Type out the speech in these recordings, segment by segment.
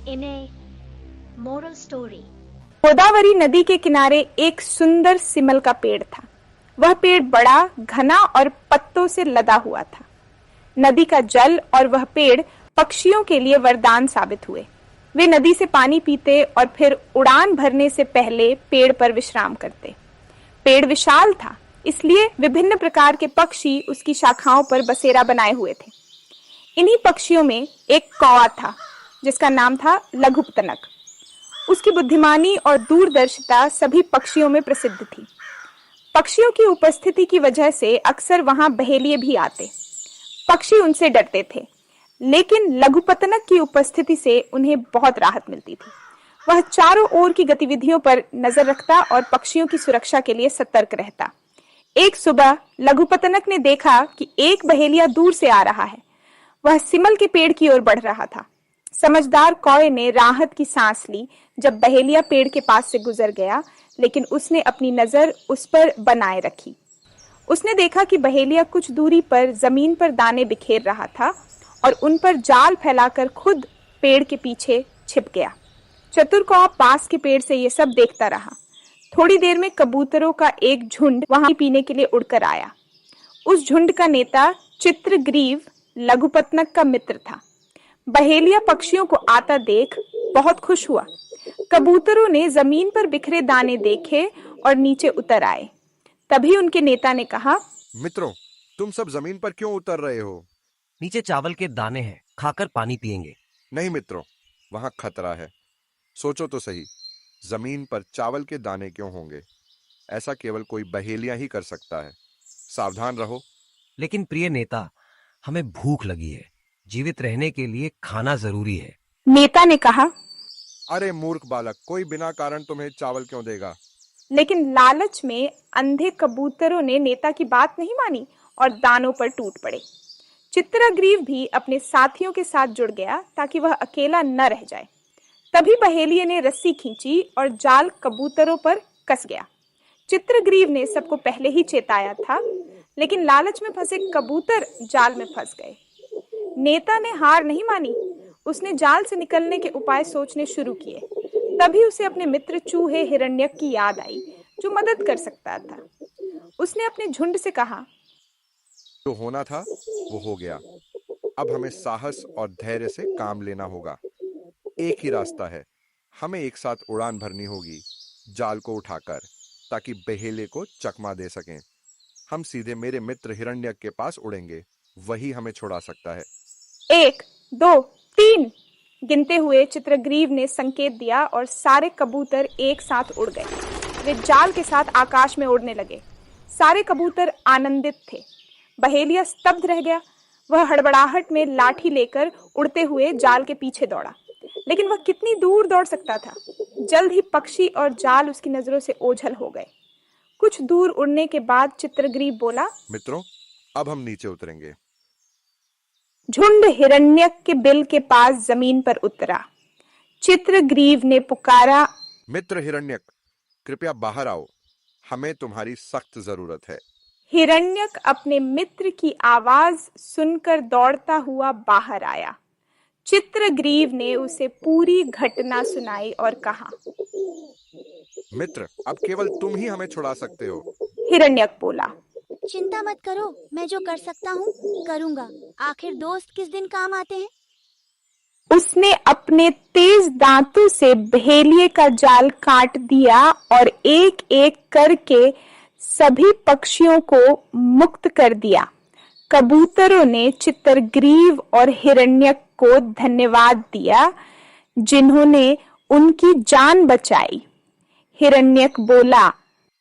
in a moral story. Godavari नदी के किनारे एक सुंदर सिमल का पेड़ था। वह पेड़ बड़ा, घना और पत्तों से लदा हुआ था। नदी का जल और वह पेड़ पक्षियों के लिए वरदान साबित हुए। वे नदी से पानी पीते और फिर उड़ान भरने से पहले पेड़ पर विश्राम करते। पेड़ विशाल था, इसलिए विभिन्न प्रकार के पक्षी उसकी शाखाओं पर बसेरा बनाए हुए थे। इन्हीं पक्षियों में एक कौवा था जिसका नाम था लघुपतनक। उसकी बुद्धिमानी और दूरदर्शिता सभी पक्षियों में प्रसिद्ध थी। पक्षियों की उपस्थिति की वजह से अक्सर वहां बहेलिये भी आते। पक्षी उनसे डरते थे, लेकिन लघुपतनक की उपस्थिति से उन्हें बहुत राहत मिलती थी। वह चारों ओर की गतिविधियों पर नजर रखता और पक्षियों की सुरक्षा के लिए सतर्क रहता। एक सुबह लघुपतनक ने देखा कि एक बहेलिया दूर से आ रहा है। वह सिमल के पेड़ की ओर बढ़ रहा था। समझदार कौवे ने राहत की सांस ली जब बहेलिया पेड़ के पास से गुजर गया, लेकिन उसने अपनी नजर उस पर बनाए रखी। उसने देखा कि बहेलिया कुछ दूरी पर जमीन पर दाने बिखेर रहा था और उन पर जाल फैलाकर खुद पेड़ के पीछे छिप गया। चतुर कौवा पास के पेड़ से ये सब देखता रहा। थोड़ी देर में कबूतरों का एक झुंड वहां पीने के लिए उड़कर आया। उस झुंड का नेता चित्रग्रीव लघुपतनक का मित्र था। बहेलिया पक्षियों को आता देख बहुत खुश हुआ। कबूतरों ने जमीन पर बिखरे दाने देखे और नीचे उतर आए। तभी उनके नेता ने कहा, मित्रों, तुम सब जमीन पर क्यों उतर रहे हो? नीचे चावल के दाने हैं, खाकर पानी पिएंगे। नहीं मित्रों, वहां खतरा है। सोचो तो सही, जमीन पर चावल के दाने क्यों होंगे? ऐसा केवल कोई बहेलिया ही कर सकता है। सावधान रहो। लेकिन प्रिय नेता, हमें भूख लगी है। जीवित रहने के लिए खाना जरूरी है। नेता ने कहा, अरे मूर्ख बालक, कोई बिना कारण तुम्हें चावल क्यों देगा? लेकिन लालच में अंधे कबूतरों ने नेता की बात नहीं मानी और दानों पर टूट पड़े। चित्रग्रीव भी अपने साथियों के साथ जुड़ गया ताकि वह अकेला न रह जाए। तभी बहेलिये ने रस्सी खींची और जाल कबूतरों पर कस गया। चित्रग्रीव ने सबको पहले ही चेताया था, लेकिन लालच में फंसे कबूतर जाल में फंस गए। नेता ने हार नहीं मानी। उसने जाल से निकलने के उपाय सोचने शुरू किए। तभी उसे अपने मित्र चूहे हिरण्यक की याद आई, जो मदद कर सकता था। उसने अपने झुंड से कहा, जो होना था वो हो गया। अब हमें साहस और धैर्य से काम लेना होगा। एक ही रास्ता है, हमें एक साथ उड़ान भरनी होगी, जाल को उठाकर, ताकि बहेलिये को चकमा दे सकें। हम सीधे मेरे मित्र हिरण्यक के पास उड़ेंगे, वही हमें छुड़ा सकता है। 1, 2, 3 गिनते हुए चित्रग्रीव ने संकेत दिया और सारे कबूतर एक साथ उड़ गए। वे जाल के साथ आकाश में उड़ने लगे। सारे कबूतर आनंदित थे। बहेलिया स्तब्ध रह गया। वह हड़बड़ाहट में लाठी लेकर उड़ते हुए जाल के पीछे दौड़ा, लेकिन वह कितनी दूर दौड़ सकता था। जल्द ही पक्षी और जाल उसकी नजरों से ओझल हो गए। कुछ दूर उड़ने के बाद चित्रग्रीव बोला, मित्रों, अब हम नीचे उतरेंगे। झुंड हिरण्यक के बिल के पास जमीन पर उतरा। चित्रग्रीव ने पुकारा, मित्र हिरण्यक, कृपया बाहर आओ, हमें तुम्हारी सख्त जरूरत है। हिरण्यक अपने मित्र की आवाज सुनकर दौड़ता हुआ बाहर आया। चित्रग्रीव ने उसे पूरी घटना सुनाई और कहा, मित्र, अब केवल तुम ही हमें छुड़ा सकते हो। हिरण्यक बोला, चिंता मत करो, मैं जो कर सकता हूँ करूँगा। आखिर दोस्त किस दिन काम आते हैं। उसने अपने तेज दांतों से बहेलिये का जाल काट दिया और एक एक करके सभी पक्षियों को मुक्त कर दिया। कबूतरों ने चित्रग्रीव और हिरण्यक को धन्यवाद दिया, जिन्होंने उनकी जान बचाई। हिरण्यक बोला,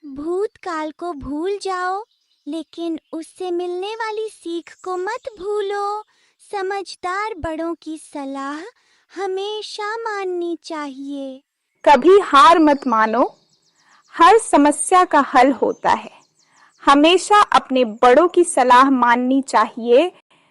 भूतकाल को भूल जाओ, लेकिन उससे मिलने वाली सीख को मत भूलो। समझदार बड़ों की सलाह हमेशा माननी चाहिए। कभी हार मत मानो, हर समस्या का हल होता है। हमेशा अपने बड़ों की सलाह माननी चाहिए